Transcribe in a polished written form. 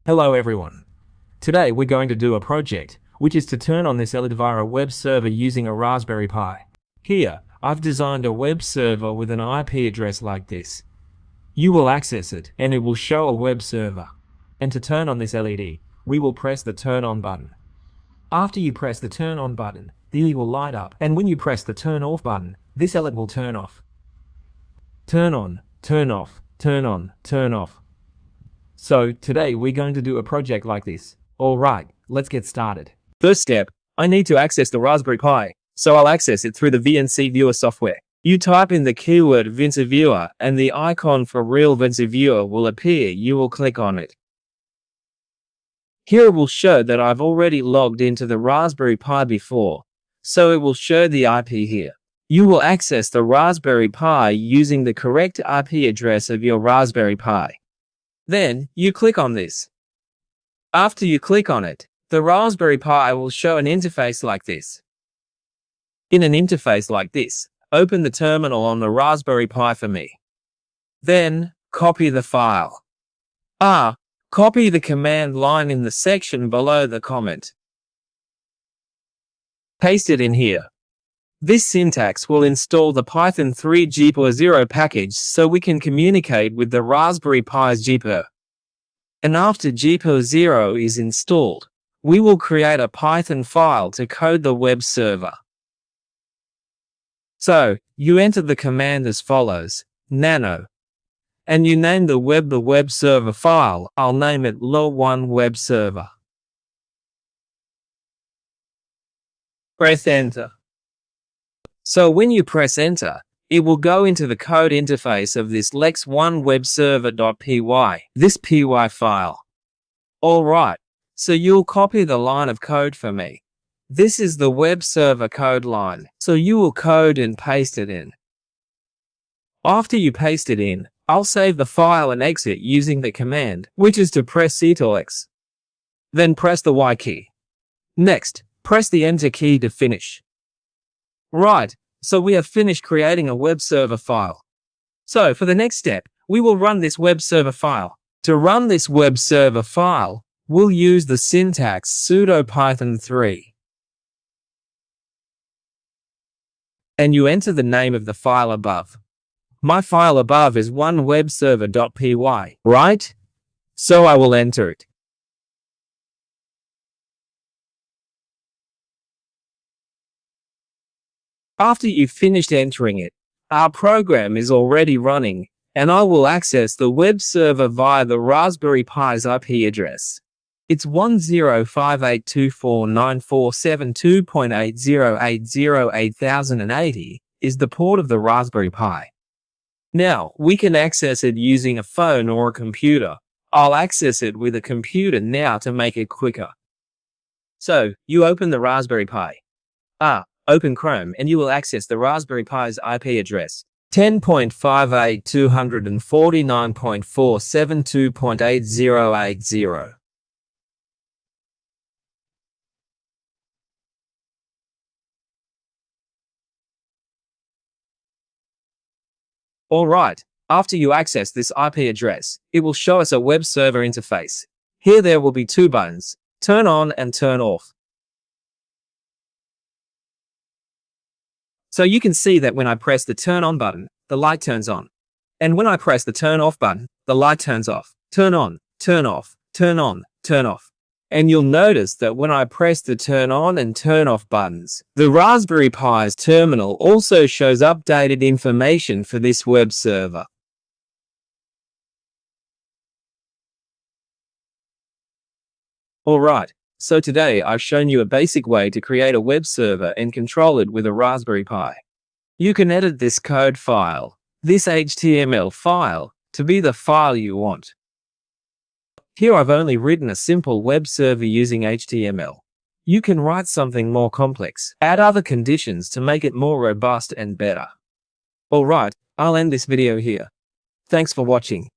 Hello everyone. Today we're going to do a project, which is to turn on this LED via a web server using a Raspberry Pi. Here, I've designed a web server with an IP address like this. You will access it, and it will show a web server. And to turn on this LED, we will press the turn on button. After you press the turn on button, the LED will light up, and when you press the turn off button, this LED will turn off. Turn on, turn off, turn on, turn off. So, today we're going to do a project like this. Alright, let's get started. First step, I need to access the Raspberry Pi, so I'll access it through the VNC Viewer software. You type in the keyword VNC Viewer and the icon for Real VNC Viewer will appear. You will click on it. Here it will show that I've already logged into the Raspberry Pi before, so it will show the IP here. You will access the Raspberry Pi using the correct IP address of your Raspberry Pi. Then, you click on this. After you click on it, the Raspberry Pi will show an interface like this. In an interface like this, open the terminal on the Raspberry Pi for me. Then, copy the file. Copy the command line in the section below the comment. Paste it in here. This syntax will install the Python 3 GPR0 package so we can communicate with the Raspberry Pi's GPR. And after GPR0 is installed, we will create a Python file to code the web server. So, you enter the command as follows, nano, and you name the web server file. I'll name it lo1 web server. Press enter. So when you press enter, it will go into the code interface of this lex1 webserver.py, this py file. Alright, so you'll copy the line of code for me. This is the web server code line, so you will code and paste it in. After you paste it in, I'll save the file and exit using the command, which is to press Ctrl+X. Then press the Y key. Next, press the Enter key to finish. Right, so we have finished creating a web server file. So for the next step, we will run this web server file. To run this web server file, we'll use the syntax sudo python3. And you enter the name of the file above. My file above is 1webserver.py, right? So I will enter it. After you've finished entering it, our program is already running, and I will access the web server via the Raspberry Pi's IP address. It's 1058249472.80808080 is the port of the Raspberry Pi. Now, we can access it using a phone or a computer. I'll access it with a computer now to make it quicker. So, you open the Raspberry Pi. Open Chrome and you will access the Raspberry Pi's IP address 10.58.249.472.8080. Alright, after you access this IP address, it will show us a web server interface. Here there will be two buttons, turn on and turn off. So you can see that when I press the turn on button, the light turns on. And when I press the turn off button, the light turns off. Turn on, turn off, turn on, turn off. And you'll notice that when I press the turn on and turn off buttons, the Raspberry Pi's terminal also shows updated information for this web server. Alright. So today I've shown you a basic way to create a web server and control it with a Raspberry Pi. You can edit this code file, this HTML file, to be the file you want. Here I've only written a simple web server using HTML. You can write something more complex, add other conditions to make it more robust and better. Alright, I'll end this video here. Thanks for watching.